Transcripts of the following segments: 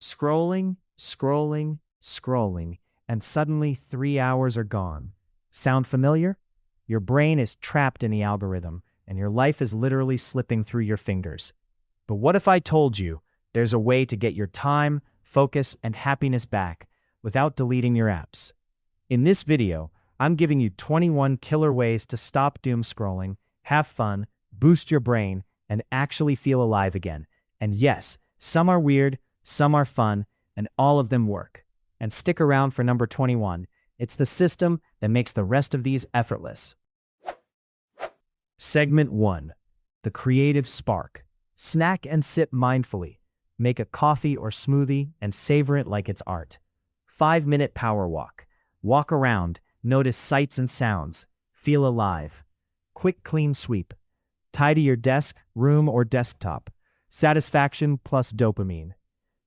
Scrolling, scrolling, scrolling, and suddenly 3 hours are gone. Sound familiar? Your brain is trapped in the algorithm, and your life is literally slipping through your fingers. But what if I told you there's a way to get your time, focus, and happiness back without deleting your apps? In this video, I'm giving you 21 killer ways to stop doom scrolling, have fun, boost your brain, and actually feel alive again. And yes, some are weird, some are fun, and all of them work. And stick around for number 21. It's the system that makes the rest of these effortless. Segment 1. The creative spark. Snack and sip mindfully. Make a coffee or smoothie and savor it like it's art. 5-minute power walk. Walk around, notice sights and sounds. Feel alive. Quick clean sweep. Tidy your desk, room, or desktop. Satisfaction plus dopamine.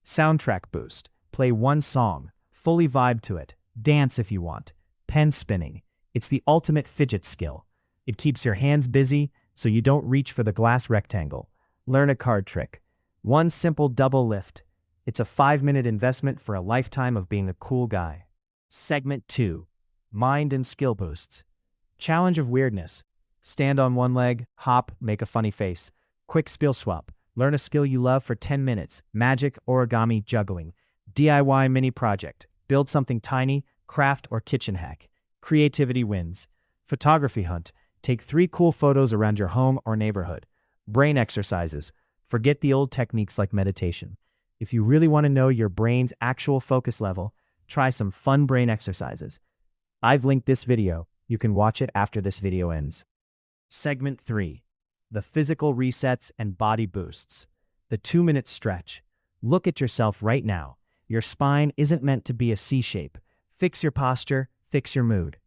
Soundtrack boost. Play one song. Fully vibe to it. Dance if you want. Pen spinning. It's the ultimate fidget skill. It keeps your hands busy so you don't reach for the glass rectangle. Learn a card trick. One simple double lift. It's a 5-minute investment for a lifetime of being a cool guy. Segment 2. Mind and skill boosts. Challenge of weirdness. Stand on one leg, hop, make a funny face. Quick skill swap. Learn a skill you love for 10 minutes. Magic, origami, juggling. DIY mini project. Build something tiny, craft or kitchen hack. Creativity wins. Photography hunt. Take 3 cool photos around your home or neighborhood. Brain exercises. Forget the old techniques like meditation. If you really want to know your brain's actual focus level, try some fun brain exercises. I've linked this video. You can watch it after this video ends. Segment 3. The physical resets and body boosts. The 2-minute stretch. Look at yourself right now. Your spine isn't meant to be a C shape. Fix your posture, fix your mood.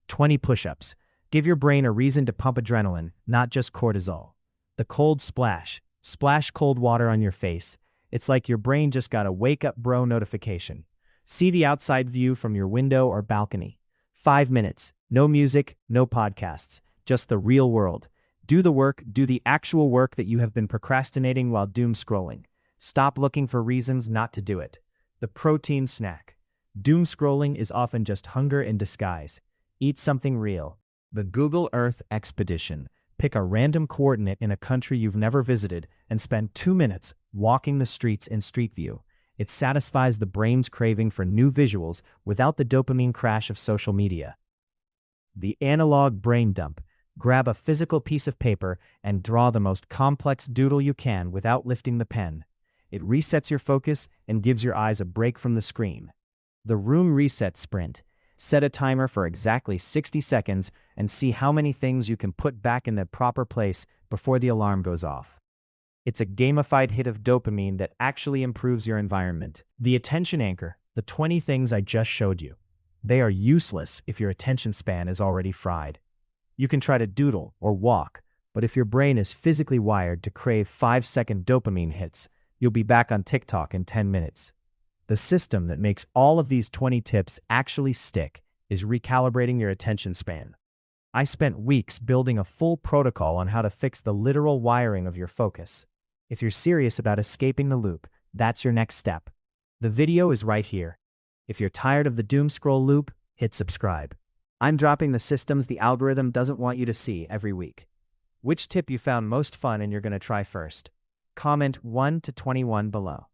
20 push-ups. Give your brain a reason to pump adrenaline, not just cortisol. The cold splash. Splash cold water on your face. It's like your brain just got a wake up bro notification. See the outside view from your window or balcony. 5 minutes. No music, no podcasts. Just the real world. Do the work, do the actual work that you have been procrastinating while doom scrolling. Stop looking for reasons not to do it. The protein snack. Doom scrolling is often just hunger in disguise. Eat something real. The Google Earth Expedition. Pick a random coordinate in a country you've never visited and spend 2 minutes walking the streets in Street View. It satisfies the brain's craving for new visuals without the dopamine crash of social media. The analog brain dump. Grab a physical piece of paper and draw the most complex doodle you can without lifting the pen. It resets your focus and gives your eyes a break from the screen. The room reset sprint. Set a timer for exactly 60 seconds and see how many things you can put back in their proper place before the alarm goes off. It's a gamified hit of dopamine that actually improves your environment. The attention anchor. The 20 things I just showed you. They are useless if your attention span is already fried. You can try to doodle or walk, but if your brain is physically wired to crave 5-second dopamine hits, you'll be back on TikTok in 10 minutes. The system that makes all of these 20 tips actually stick is recalibrating your attention span. I spent weeks building a full protocol on how to fix the literal wiring of your focus. If you're serious about escaping the loop, that's your next step. The video is right here. If you're tired of the doom scroll loop, hit subscribe. I'm dropping the systems the algorithm doesn't want you to see every week. Which tip you found most fun and you're going to try first? Comment 1 to 21 below.